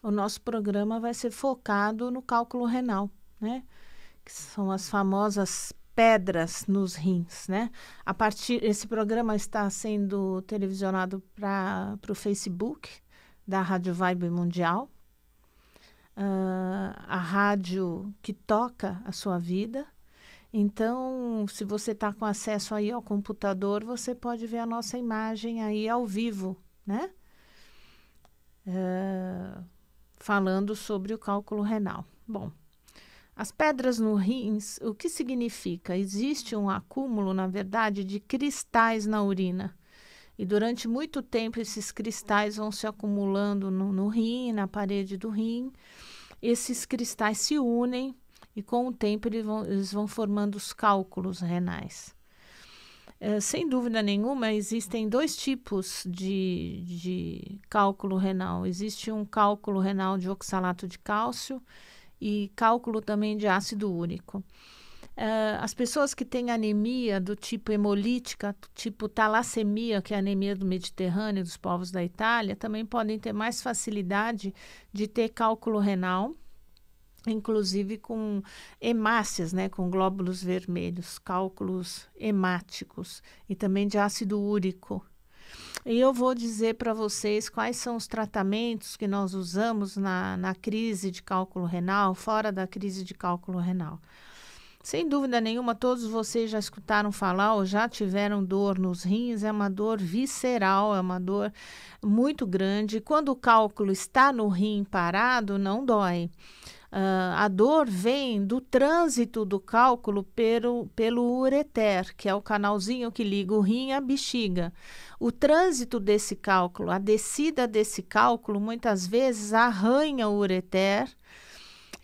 o nosso programa vai ser focado no cálculo renal, né? Que são as famosas pedras nos rins, né? Esse programa está sendo televisionado para o Facebook da Rádio Vibe Mundial, a rádio que toca a sua vida. Então, se você está com acesso aí ao computador, você pode ver a nossa imagem aí ao vivo, né? Falando sobre o cálculo renal. Bom, as pedras no rins, o que significa? Existe um acúmulo, na verdade, de cristais na urina. E durante muito tempo esses cristais vão se acumulando no rim, na parede do rim. Esses cristais se unem e com o tempo eles vão formando os cálculos renais. Sem dúvida nenhuma, existem dois tipos de cálculo renal. Existe um cálculo renal de oxalato de cálcio e cálculo também de ácido úrico. As pessoas que têm anemia do tipo hemolítica, tipo talassemia, que é a anemia do Mediterrâneo, dos povos da Itália, também podem ter mais facilidade de ter cálculo renal, inclusive com hemácias, né, com glóbulos vermelhos, cálculos hemáticos e também de ácido úrico. E eu vou dizer para vocês quais são os tratamentos que nós usamos na crise de cálculo renal, fora da crise de cálculo renal. Sem dúvida nenhuma, todos vocês já escutaram falar ou já tiveram dor nos rins, é uma dor visceral, é uma dor muito grande. Quando o cálculo está no rim parado, não dói. A dor vem do trânsito do cálculo pelo ureter, que é o canalzinho que liga o rim à bexiga. O trânsito desse cálculo, a descida desse cálculo, muitas vezes arranha o ureter,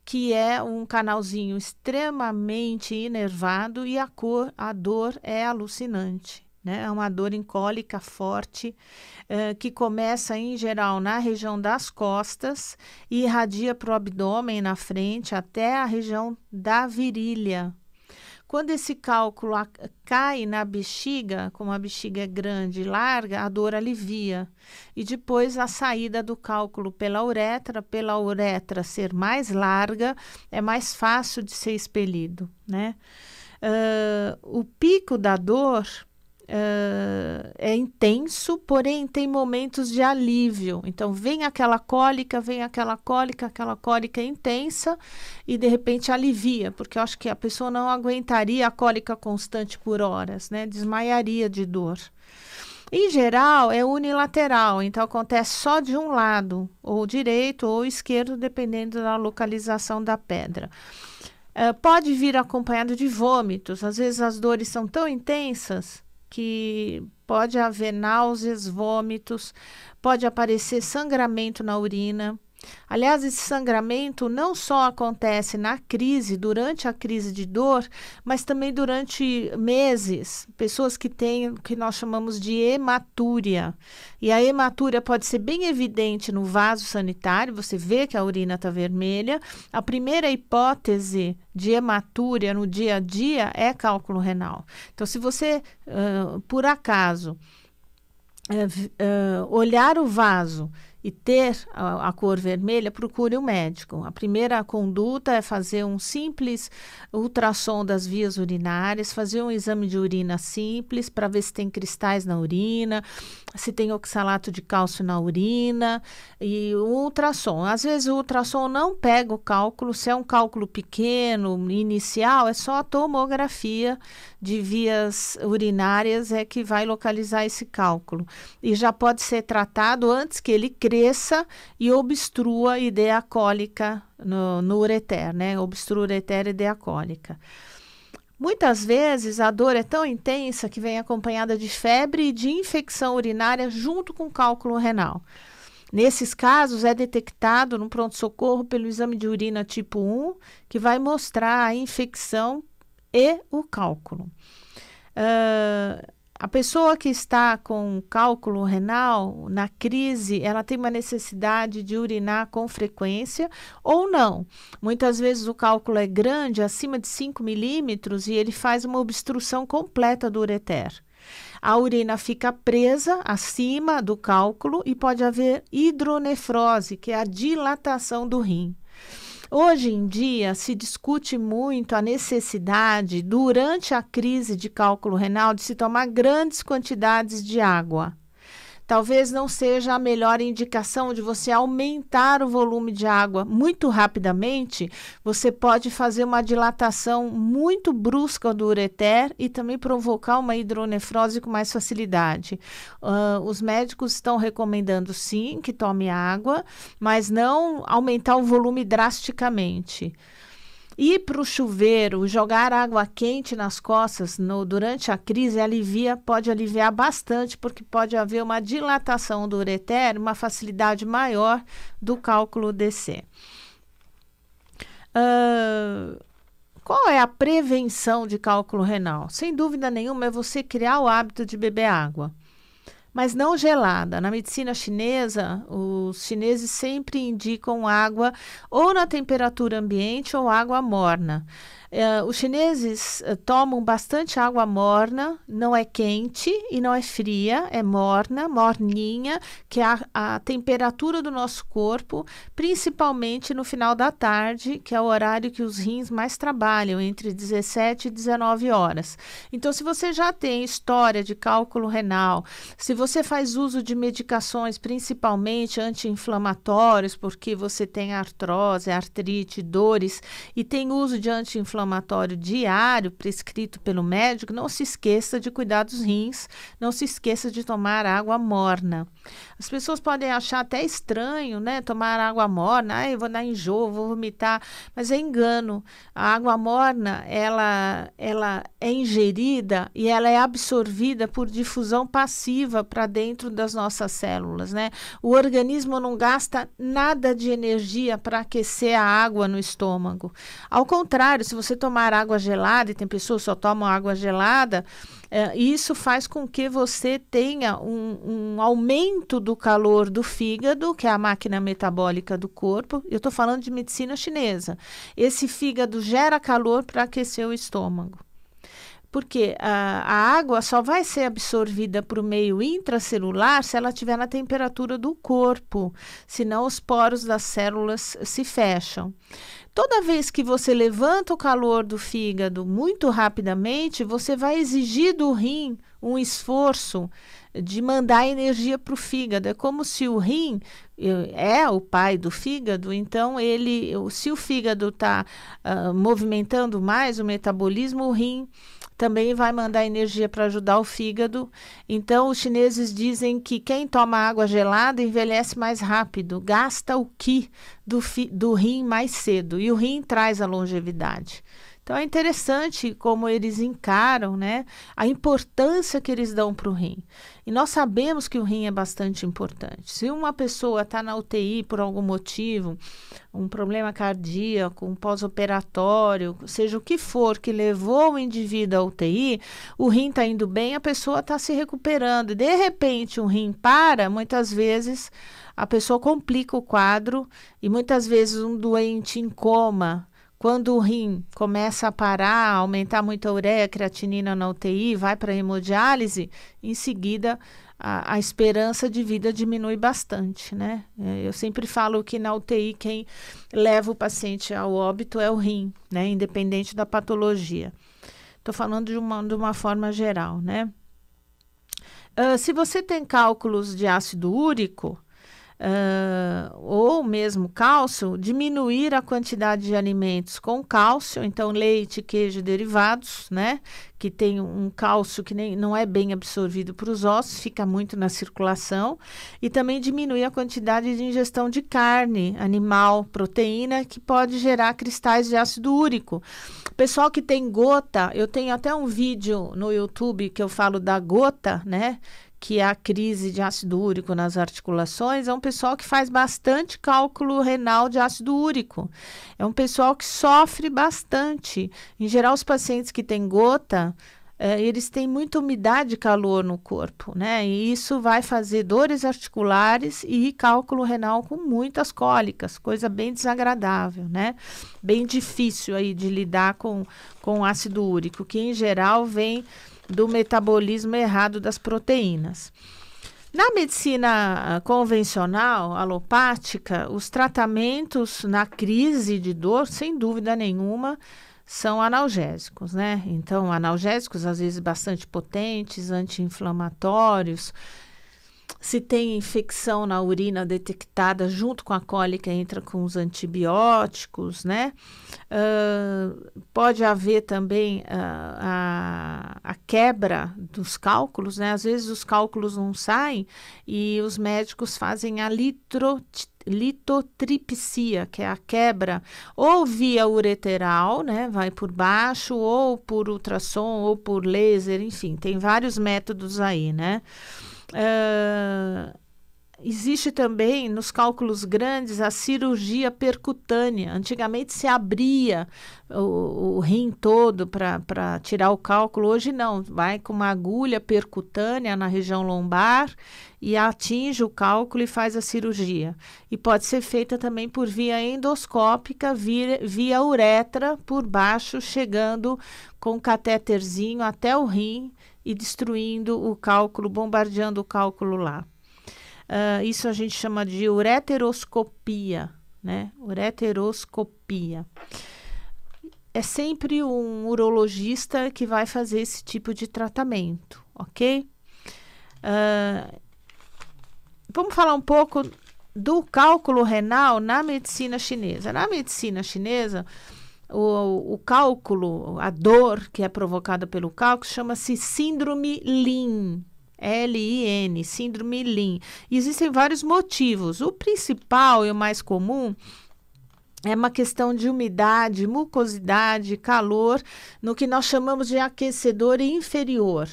que é um canalzinho extremamente inervado, e a dor é alucinante, né? É uma dor incólica forte, que começa em geral na região das costas e irradia para o abdômen na frente até a região da virilha. Quando esse cálculo cai na bexiga, como a bexiga é grande e larga, a dor alivia. E depois a saída do cálculo pela uretra ser mais larga, é mais fácil de ser expelido, né? O pico da dor é intenso, porém tem momentos de alívio. Então vem aquela cólica intensa e de repente alivia, porque eu acho que a pessoa não aguentaria a cólica constante por horas, né? Desmaiaria de dor. Em geral é unilateral, então acontece só de um lado, ou direito ou esquerdo, dependendo da localização da pedra. Pode vir acompanhado de vômitos. Às vezes as dores são tão intensas que pode haver náuseas, vômitos, pode aparecer sangramento na urina. Aliás, esse sangramento não só acontece durante a crise de dor, mas também durante meses. Pessoas que têm o que nós chamamos de hematúria. E a hematúria pode ser bem evidente no vaso sanitário, você vê que a urina está vermelha. A primeira hipótese de hematúria no dia a dia é cálculo renal. Então, se você, por acaso, olhar o vaso e ter a cor vermelha, procure um médico. A primeira conduta é fazer um simples ultrassom das vias urinárias, fazer um exame de urina simples para ver se tem cristais na urina, se tem oxalato de cálcio na urina, e o ultrassom. Às vezes o ultrassom não pega o cálculo, se é um cálculo pequeno, inicial, é só a tomografia de vias urinárias é que vai localizar esse cálculo. E já pode ser tratado antes que ele cresça e obstrua a ideia cólica no ureter, né? Obstrua o ureter e ideia cólica. Muitas vezes a dor é tão intensa que vem acompanhada de febre e de infecção urinária junto com cálculo renal. Nesses casos, é detectado no pronto-socorro pelo exame de urina tipo 1, que vai mostrar a infecção e o cálculo. A pessoa que está com cálculo renal, na crise, ela tem uma necessidade de urinar com frequência ou não. Muitas vezes o cálculo é grande, acima de 5 milímetros, e ele faz uma obstrução completa do ureter. A urina fica presa acima do cálculo e pode haver hidronefrose, que é a dilatação do rim. Hoje em dia, se discute muito a necessidade, durante a crise de cálculo renal, de se tomar grandes quantidades de água. Talvez não seja a melhor indicação de você aumentar o volume de água muito rapidamente. Você pode fazer uma dilatação muito brusca do ureter e também provocar uma hidronefrose com mais facilidade. Os médicos estão recomendando sim que tome água, mas não aumentar o volume drasticamente. Ir para o chuveiro, jogar água quente nas costas durante a crise pode aliviar bastante, porque pode haver uma dilatação do ureter, uma facilidade maior do cálculo descer. Qual é a prevenção de cálculo renal? Sem dúvida nenhuma é você criar o hábito de beber água, mas não gelada. Na medicina chinesa, os chineses sempre indicam água ou na temperatura ambiente ou água morna. Os chineses tomam bastante água morna, não é quente e não é fria, é morna, morninha, que é a temperatura do nosso corpo, principalmente no final da tarde, que é o horário que os rins mais trabalham, entre 17 e 19 horas. Então, se você já tem história de cálculo renal, se você faz uso de medicações, principalmente anti-inflamatórios, porque você tem artrose, artrite, dores, e tem uso de anti-inflamatório diário prescrito pelo médico, não se esqueça de cuidar dos rins, não se esqueça de tomar água morna. As pessoas podem achar até estranho, né, tomar água morna, eu vou dar enjoo, vou vomitar, mas é engano. A água morna, ela é ingerida e ela é absorvida por difusão passiva para dentro das nossas células, né? O organismo não gasta nada de energia para aquecer a água no estômago. Ao contrário, se você tomar água gelada, e tem pessoas que só tomam água gelada, isso faz com que você tenha um aumento do calor do fígado, que é a máquina metabólica do corpo. Eu estou falando de medicina chinesa. Esse fígado gera calor para aquecer o estômago. Porque a água só vai ser absorvida para o meio intracelular se ela estiver na temperatura do corpo, senão os poros das células se fecham. Toda vez que você levanta o calor do fígado muito rapidamente, você vai exigir do rim um esforço de mandar energia para o fígado. É como se o rim é o pai do fígado, então se o fígado está movimentando mais o metabolismo, o rim também vai mandar energia para ajudar o fígado. Então, os chineses dizem que quem toma água gelada envelhece mais rápido, gasta o qi do rim mais cedo, e o rim traz a longevidade. Então, é interessante como eles encaram, né, a importância que eles dão para o rim. E nós sabemos que o rim é bastante importante. Se uma pessoa está na UTI por algum motivo, um problema cardíaco, um pós-operatório, seja o que for que levou o indivíduo à UTI, o rim está indo bem, a pessoa está se recuperando. E, de repente, o rim para, muitas vezes a pessoa complica o quadro, e muitas vezes um doente em coma, quando o rim começa a parar, aumentar muito a ureia, a creatinina na UTI, vai para a hemodiálise, em seguida a esperança de vida diminui bastante, né? Eu sempre falo que na UTI quem leva o paciente ao óbito é o rim, né? Independente da patologia. Estou falando de uma forma geral, né? Se você tem cálculos de ácido úrico, ou mesmo cálcio, diminuir a quantidade de alimentos com cálcio, então leite, queijo e derivados, né, que tem um cálcio que não é bem absorvido para os ossos, fica muito na circulação, e também diminuir a quantidade de ingestão de carne animal, proteína, que pode gerar cristais de ácido úrico. Pessoal que tem gota, eu tenho até um vídeo no YouTube que eu falo da gota, né, que é a crise de ácido úrico nas articulações, é um pessoal que faz bastante cálculo renal de ácido úrico. É um pessoal que sofre bastante. Em geral, os pacientes que têm gota, eles têm muita umidade e calor no corpo, né? E isso vai fazer dores articulares e cálculo renal com muitas cólicas, coisa bem desagradável, né? Bem difícil aí de lidar com ácido úrico, que em geral vem do metabolismo errado das proteínas. Na medicina convencional, alopática, os tratamentos na crise de dor, sem dúvida nenhuma, são analgésicos, né? Então, analgésicos às vezes bastante potentes, anti-inflamatórios. Se tem infecção na urina detectada junto com a cólica, entra com os antibióticos, né? Pode haver também a quebra dos cálculos, né? Às vezes os cálculos não saem e os médicos fazem a litotripsia, que é a quebra, ou via ureteral, né? Vai por baixo, ou por ultrassom, ou por laser, enfim, tem vários métodos aí, né? Existe também nos cálculos grandes a cirurgia percutânea. Antigamente se abria o rim todo para tirar o cálculo, hoje não, vai com uma agulha percutânea na região lombar e atinge o cálculo e faz a cirurgia. E pode ser feita também por via endoscópica, via uretra, por baixo, chegando com um catéterzinho até o rim e destruindo o cálculo, bombardeando o cálculo lá. Isso a gente chama de ureteroscopia, né? Ureteroscopia. É sempre um urologista que vai fazer esse tipo de tratamento, ok? Vamos falar um pouco do cálculo renal na medicina chinesa. Na medicina chinesa, o cálculo, a dor que é provocada pelo cálculo, chama-se síndrome Lin. L-I-N, síndrome Lin. Existem vários motivos. O principal e o mais comum é uma questão de umidade, mucosidade, calor, no que nós chamamos de aquecedor inferior.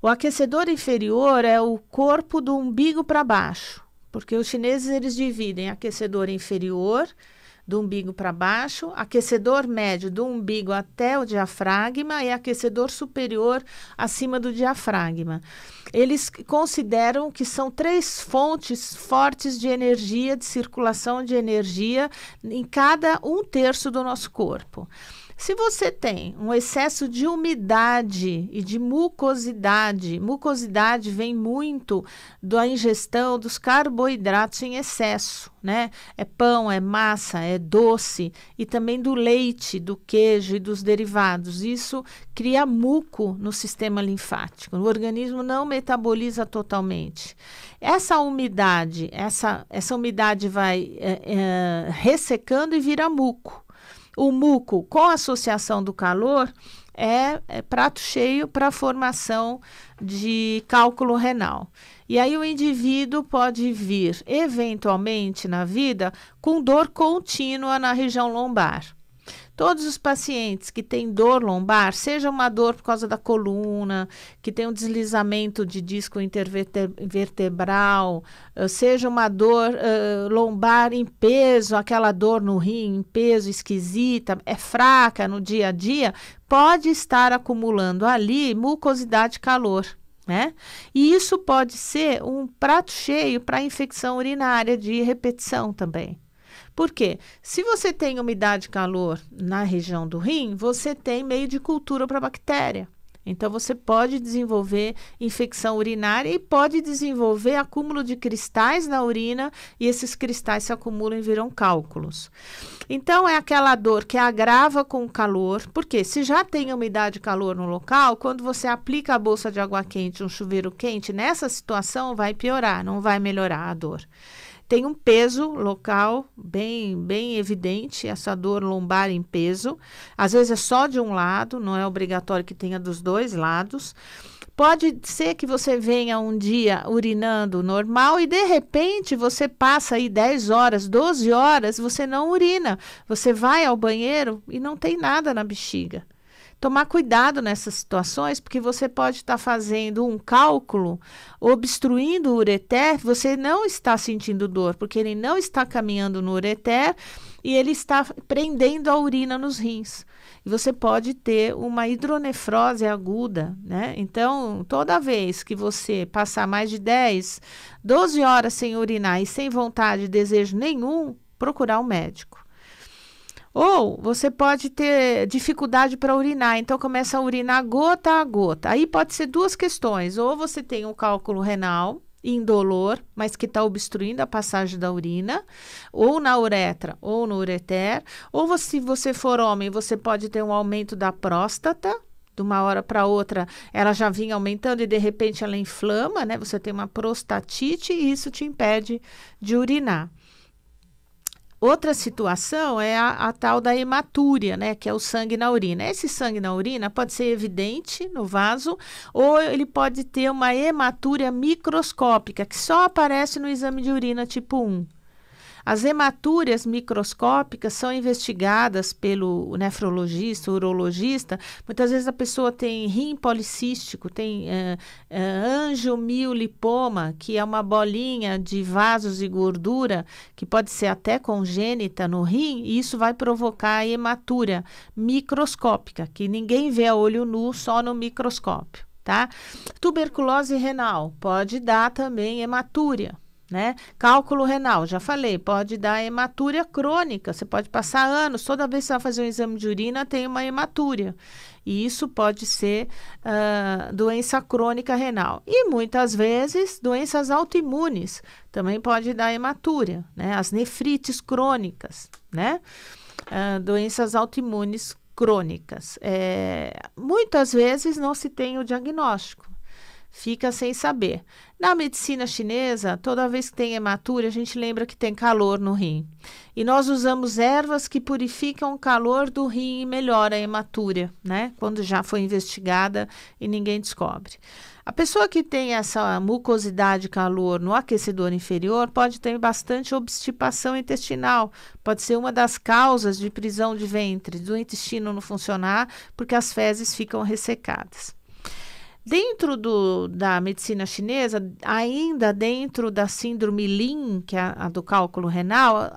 O aquecedor inferior é o corpo do umbigo para baixo, porque os chineses eles dividem aquecedor inferior, do umbigo para baixo, aquecedor médio do umbigo até o diafragma e aquecedor superior acima do diafragma. Eles consideram que são 3 fontes fortes de energia, de circulação de energia em cada 1/3 do nosso corpo. Se você tem um excesso de umidade e de mucosidade, mucosidade vem muito da ingestão dos carboidratos em excesso, né? É pão, é massa, é doce e também do leite, do queijo e dos derivados. Isso cria muco no sistema linfático. O organismo não metaboliza totalmente. Essa umidade vai ressecando e vira muco. O muco, com a associação do calor, é prato cheio para a formação de cálculo renal. E aí o indivíduo pode vir, eventualmente na vida, com dor contínua na região lombar. Todos os pacientes que têm dor lombar, seja uma dor por causa da coluna, que tem um deslizamento de disco intervertebral, seja uma dor lombar em peso, aquela dor no rim em peso esquisita, é fraca no dia a dia, pode estar acumulando ali mucosidade e calor, né? E isso pode ser um prato cheio para infecção urinária de repetição também. Por quê? Se você tem umidade e calor na região do rim, você tem meio de cultura para bactéria. Então, você pode desenvolver infecção urinária e pode desenvolver acúmulo de cristais na urina e esses cristais se acumulam e viram cálculos. Então, é aquela dor que agrava com o calor, porque se já tem umidade e calor no local, quando você aplica a bolsa de água quente, um chuveiro quente, nessa situação vai piorar, não vai melhorar a dor. Tem um peso local bem evidente, essa dor lombar em peso. Às vezes é só de um lado, não é obrigatório que tenha dos 2 lados. Pode ser que você venha um dia urinando normal e de repente você passa aí 10 horas, 12 horas, você não urina. Você vai ao banheiro e não tem nada na bexiga. tomar cuidado nessas situações, porque você pode estar fazendo um cálculo, obstruindo o ureter, você não está sentindo dor, porque ele não está caminhando no ureter e ele está prendendo a urina nos rins. E você pode ter uma hidronefrose aguda, né? Então, toda vez que você passar mais de 10, 12 horas sem urinar e sem vontade e desejo nenhum, procurar um médico. Ou você pode ter dificuldade para urinar, então começa a urinar gota a gota. Aí pode ser duas questões, ou você tem um cálculo renal indolor, mas que está obstruindo a passagem da urina, ou na uretra, ou no ureter, ou se você for homem, você pode ter um aumento da próstata, de uma hora para outra, ela já vinha aumentando e de repente ela inflama, né? Você tem uma prostatite e isso te impede de urinar. Outra situação é a tal da hematúria, né, que é o sangue na urina. Esse sangue na urina pode ser evidente no vaso ou ele pode ter uma hematúria microscópica, que só aparece no exame de urina tipo 1. As hematúrias microscópicas são investigadas pelo nefrologista, urologista. Muitas vezes a pessoa tem rim policístico, tem angiomiolipoma, que é uma bolinha de vasos e gordura, que pode ser até congênita no rim, e isso vai provocar a hematúria microscópica, que ninguém vê a olho nu, só no microscópio, tá? Tuberculose renal pode dar também hematúria. Né? Cálculo renal, já falei, pode dar hematúria crônica, você pode passar anos, toda vez que você vai fazer um exame de urina tem uma hematúria, e isso pode ser doença crônica renal. E muitas vezes doenças autoimunes também pode dar hematúria, né? As nefrites crônicas, né? Doenças autoimunes crônicas. Muitas vezes não se tem o diagnóstico. Fica sem saber. Na medicina chinesa, toda vez que tem hematúria, a gente lembra que tem calor no rim. E nós usamos ervas que purificam o calor do rim e melhora a hematúria, né? Quando já foi investigada e ninguém descobre. A pessoa que tem essa mucosidade e calor no aquecedor inferior pode ter bastante obstipação intestinal. Pode ser uma das causas de prisão de ventre, do intestino não funcionar, porque as fezes ficam ressecadas. Dentro da medicina chinesa, ainda dentro da síndrome Lin, que é a do cálculo renal,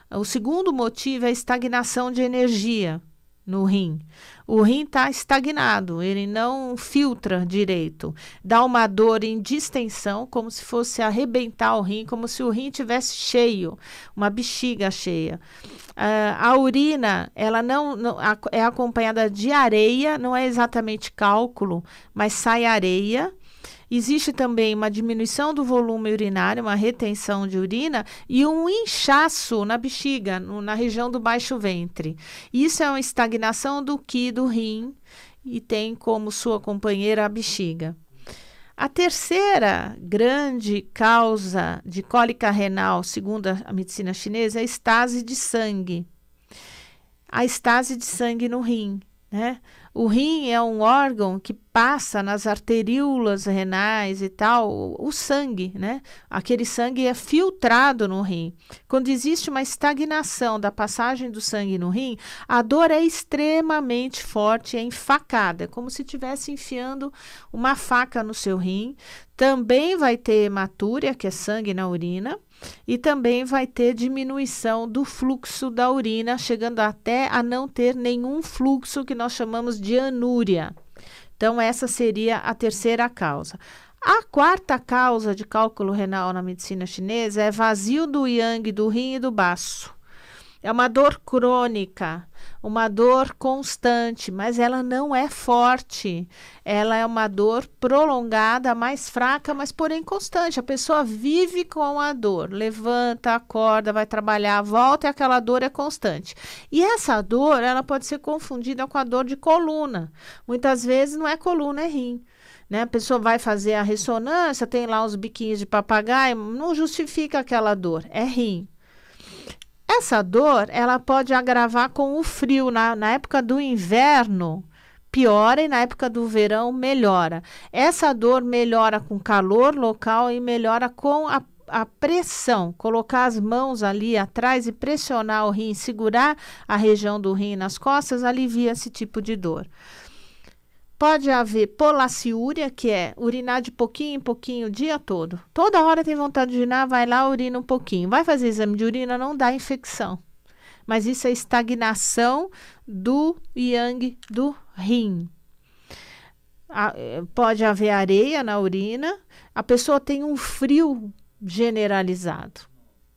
o segundo motivo é a estagnação de energia no rim. O rim está estagnado, ele não filtra direito. Dá uma dor em distensão, como se fosse arrebentar o rim, como se o rim tivesse cheio, uma bexiga cheia. A urina, ela não é acompanhada de areia, não é exatamente cálculo, mas sai areia. Existe também uma diminuição do volume urinário, uma retenção de urina e um inchaço na bexiga, na região do baixo ventre. Isso é uma estagnação do qi do rim e tem como sua companheira a bexiga. A terceira grande causa de cólica renal, segundo a medicina chinesa, é a estase de sangue. A estase de sangue no rim, né? O rim é um órgão que passa nas arteríolas renais e tal, o sangue, né? Aquele sangue é filtrado no rim. Quando existe uma estagnação da passagem do sangue no rim, a dor é extremamente forte, é enfacada, é como se estivesse enfiando uma faca no seu rim. Também vai ter hematúria, que é sangue na urina, e também vai ter diminuição do fluxo da urina, chegando até a não ter nenhum fluxo, que nós chamamos de anúria. Então, essa seria a terceira causa. A quarta causa de cálculo renal na medicina chinesa é vazio do yang, do rim e do baço. É uma dor crônica, uma dor constante, mas ela não é forte. Ela é uma dor prolongada, mais fraca, mas porém constante. A pessoa vive com a dor, levanta, acorda, vai trabalhar, volta e aquela dor é constante. E essa dor, ela pode ser confundida com a dor de coluna. Muitas vezes não é coluna, é rim. Né? A pessoa vai fazer a ressonância, tem lá os biquinhos de papagaio, não justifica aquela dor, é rim. Essa dor, ela pode agravar com o frio. Na época do inverno, piora, e na época do verão, melhora. Essa dor melhora com calor local e melhora com a pressão, colocar as mãos ali atrás e pressionar o rim, segurar a região do rim nas costas, alivia esse tipo de dor. Pode haver polaciúria, que é urinar de pouquinho em pouquinho o dia todo. Toda hora tem vontade de urinar, vai lá, urina um pouquinho. Vai fazer exame de urina, não dá infecção. Mas isso é estagnação do yang do rim. Pode haver areia na urina. A pessoa tem um frio generalizado,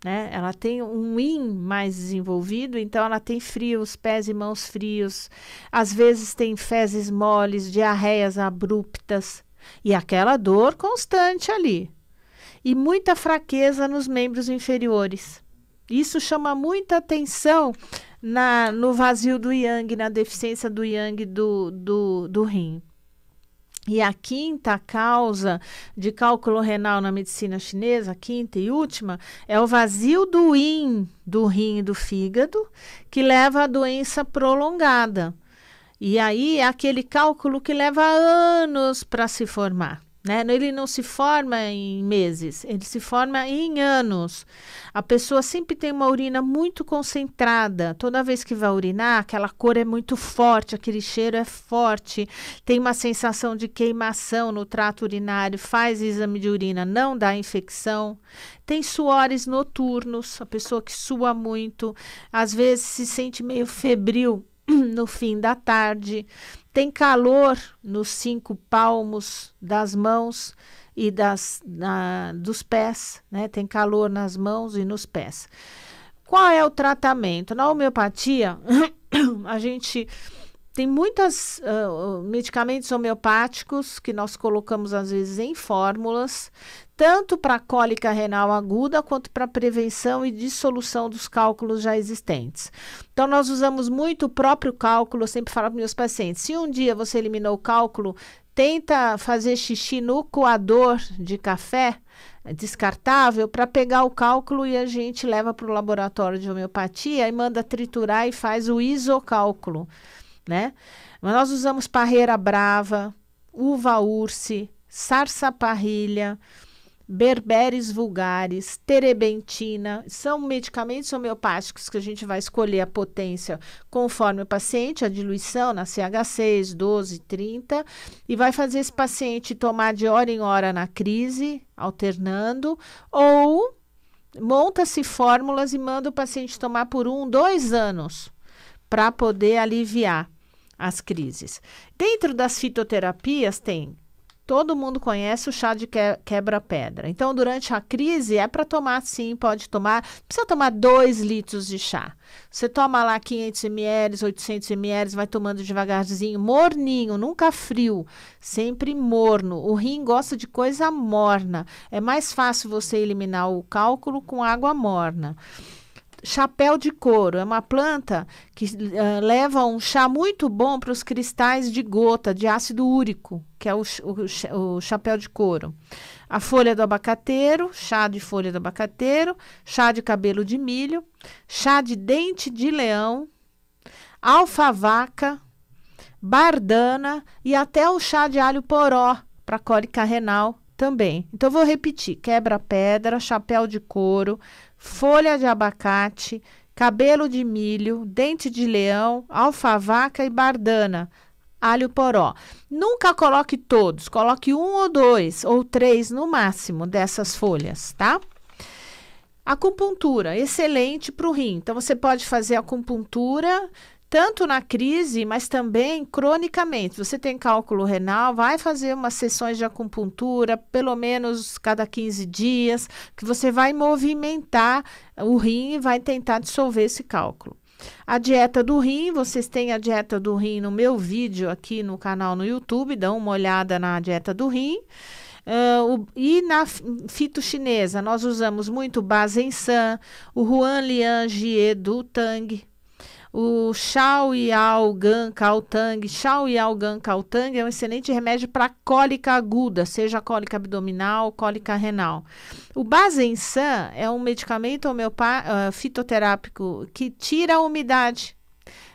né? Ela tem um yin mais desenvolvido, então ela tem frio, os pés e mãos frios. Às vezes tem fezes moles, diarreias abruptas e aquela dor constante ali. E muita fraqueza nos membros inferiores. Isso chama muita atenção no vazio do yang, na deficiência do yang do rim. E a quinta causa de cálculo renal na medicina chinesa, a quinta e última, é o vazio do yin, do rim e do fígado, que leva à doença prolongada. E aí é aquele cálculo que leva anos para se formar, né? Ele não se forma em meses, ele se forma em anos. A pessoa sempre tem uma urina muito concentrada. Toda vez que vai urinar, aquela cor é muito forte, aquele cheiro é forte, tem uma sensação de queimação no trato urinário, faz exame de urina, não dá infecção. Tem suores noturnos, a pessoa que sua muito, às vezes se sente meio febril no fim da tarde. Tem calor nos 5 palmos das mãos e dos pés, né? Tem calor nas mãos e nos pés. Qual é o tratamento? Na homeopatia, a gente tem muitos medicamentos homeopáticos que nós colocamos às vezes em fórmulas, tanto para cólica renal aguda quanto para prevenção e dissolução dos cálculos já existentes. Então, nós usamos muito o próprio cálculo. Eu sempre falo para meus pacientes, se um dia você eliminou o cálculo, tenta fazer xixi no coador de café descartável para pegar o cálculo e a gente leva para o laboratório de homeopatia e manda triturar e faz o isocálculo, né? Mas nós usamos parreira brava, uva urse, sarsaparrilha, berberis vulgaris, terebentina, são medicamentos homeopáticos que a gente vai escolher a potência conforme o paciente, a diluição na CH6, 12, 30, e vai fazer esse paciente tomar de hora em hora na crise, alternando, ou monta-se fórmulas e manda o paciente tomar por 1, 2 anos, para poder aliviar as crises. Dentro das fitoterapias todo mundo conhece o chá de quebra-pedra. Então, durante a crise, é para tomar sim, pode tomar. Não precisa tomar 2 litros de chá. Você toma lá 500 ml, 800 ml, vai tomando devagarzinho, morninho, nunca frio, sempre morno. O rim gosta de coisa morna. É mais fácil você eliminar o cálculo com água morna. Chapéu de couro é uma planta que leva um chá muito bom para os cristais de gota de ácido úrico, que é o chapéu de couro. A folha do abacateiro, chá de folha do abacateiro, chá de cabelo de milho, chá de dente de leão, alfavaca, bardana e até o chá de alho poró para cólica renal também. Então, eu vou repetir: quebra-pedra, chapéu de couro, folha de abacate, cabelo de milho, dente de leão, alfavaca e bardana, alho poró. Nunca coloque todos, coloque 1 ou 2 ou 3 no máximo dessas folhas, tá? Acupuntura, excelente para o rim. Então, você pode fazer acupuntura tanto na crise, mas também cronicamente. Você tem cálculo renal, vai fazer umas sessões de acupuntura, pelo menos cada 15 dias, que você vai movimentar o rim e vai tentar dissolver esse cálculo. A dieta do rim, vocês têm a dieta do rim no meu vídeo aqui no canal no YouTube, dão uma olhada na dieta do rim. E na fito chinesa, nós usamos muito o Bazensan, o Huanlian Jie do Tang, o Shao Yao Gan Cao Tang. Shao Yao Gan Cao Tang é um excelente remédio para cólica aguda, seja cólica abdominal, cólica renal. O Bazensan é um medicamento fitoterápico que tira a umidade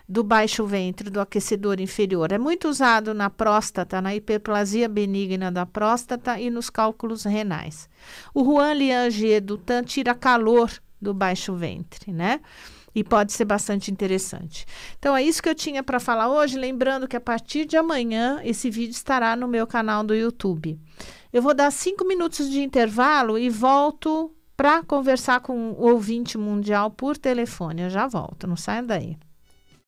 do baixo ventre, do aquecedor inferior. É muito usado na próstata, na hiperplasia benigna da próstata e nos cálculos renais. O Huan Liang Edutan tira calor do baixo ventre, né? E pode ser bastante interessante. Então, é isso que eu tinha para falar hoje. Lembrando que a partir de amanhã, esse vídeo estará no meu canal do YouTube. Eu vou dar 5 minutos de intervalo e volto para conversar com o ouvinte mundial por telefone. Eu já volto, não saia daí.